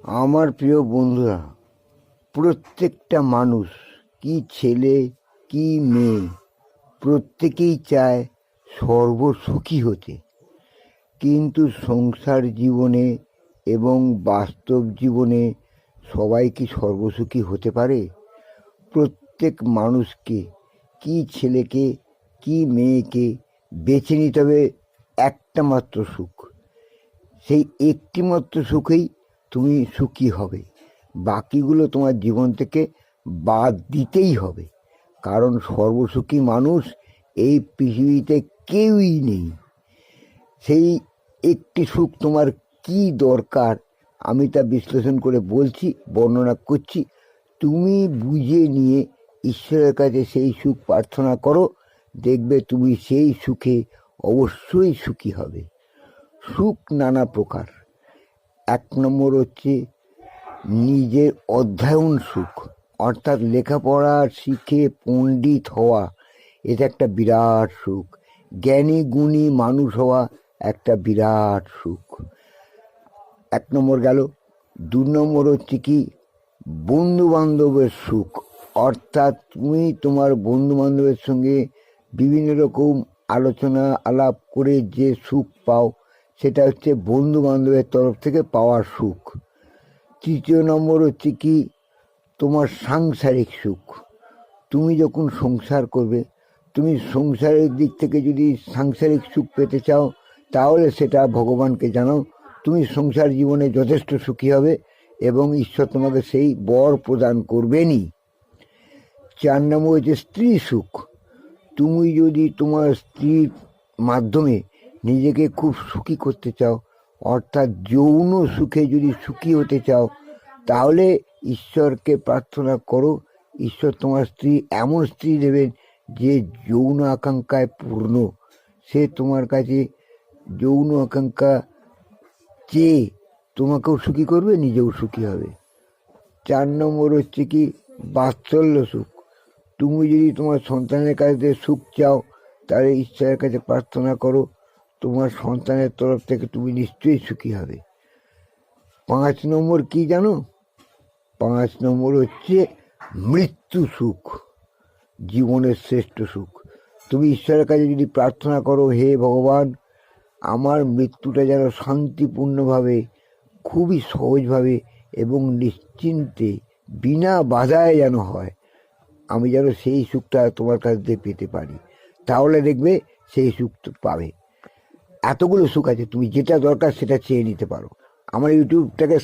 আমার প্রিয় বন্ধুরা, প্রত্যেকটা মানুষ, কি ছেলে কি মেয়ে, প্রত্যেকেই চায় সর্বসুখী হতে। কিন্তু সংসার জীবনে এবং বাস্তব জীবনে সবাই কি সর্বসুখী হতে পারে? প্রত্যেক মানুষকে, কি ছেলেকে কি মেয়েকে বেছে নিতে হবে একটা মাত্র সুখ। সেই একটি মাত্র সুখেই তুমি সুখী হবে, বাকিগুলো তোমার জীবন থেকে বাদ দিতেই হবে। কারণ সর্বসুখী মানুষ এই পৃথিবীতে কেউই নেই। সেই একটি সুখ তোমার কি দরকার, আমি তা বিশ্লেষণ করে বলছি, বর্ণনা করছি। তুমি বুঝে নিয়ে ঈশ্বরের কাছে সেই সুখ প্রার্থনা করো, দেখবে তুমি সেই সুখে অবশ্যই সুখী হবে। সুখ নানা প্রকার। 1 নম্বর হচ্ছে নিজের অধ্যয়ন সুখ, অর্থাৎ লেখাপড়া শিখে পণ্ডিত হওয়া, এটা একটা বিরাট সুখ। জ্ঞানী গুণী মানুষ হওয়া একটা বিরাট সুখ। 1 নম্বর গেল। 2 নম্বর হচ্ছে কি বন্ধু বান্ধবের সুখ, অর্থাৎ তুমি তোমার বন্ধু বান্ধবের সঙ্গে বিভিন্ন রকম আলোচনা আলাপ করে যে সুখ পাও, সেটা হচ্ছে বন্ধু বান্ধবের তরফ থেকে পাওয়ার সুখ। 3 নম্বর হচ্ছে কি তোমার সাংসারিক সুখ। তুমি যখন সংসার করবে, তুমি সংসারের দিক থেকে যদি সাংসারিক সুখ পেতে চাও, তাহলে সেটা ভগবানকে জানাও, তুমি সংসার জীবনে যথেষ্ট সুখী হবে এবং ঈশ্বর তোমাকে সেই বর প্রদান করবেনই। 4 নম্বর হচ্ছে স্ত্রী সুখ। তুমি যদি তোমার স্ত্রীর মাধ্যমে নিজেকে খুব সুখী করতে চাও, অর্থাৎ যৌন সুখে যদি সুখী হতে চাও, তাহলে ঈশ্বরকে প্রার্থনা করো, ঈশ্বর তোমার এমন স্ত্রী দেবেন যে যৌন আকাঙ্ক্ষায় পূর্ণ। সে তোমার কাছে যৌন আকাঙ্ক্ষা চেয়ে তোমাকেও সুখী করবে, নিজেও সুখী হবে। 4 নম্বর হচ্ছে কি বাৎসল্য সুখ। তুমি যদি তোমার সন্তানের কাছে সুখ চাও, তাহলে ঈশ্বরের কাছে প্রার্থনা করো, তোমার সন্তানের তরফ থেকে তুমি নিশ্চয়ই সুখী হবে। 5 নম্বর কি জানো? 5 নম্বর হচ্ছে মৃত্যু সুখ, জীবনের শ্রেষ্ঠ সুখ। তুমি ঈশ্বরের কাছে যদি প্রার্থনা করো, হে ভগবান, আমার মৃত্যুটা যেন শান্তিপূর্ণভাবে, খুবই সহজভাবে এবং নিশ্চিন্তে বিনা বাধায় যেন হয়, আমি যেন সেই সুখটা তোমার কাছ থেকে পেতে পারি, তাহলে দেখবে সেই সুখ পাবে। এতগুলো সুখ আছে, তুমি যেটা দরকার সেটা চেয়ে নিতে পারো। আমার ইউটিউবটাকে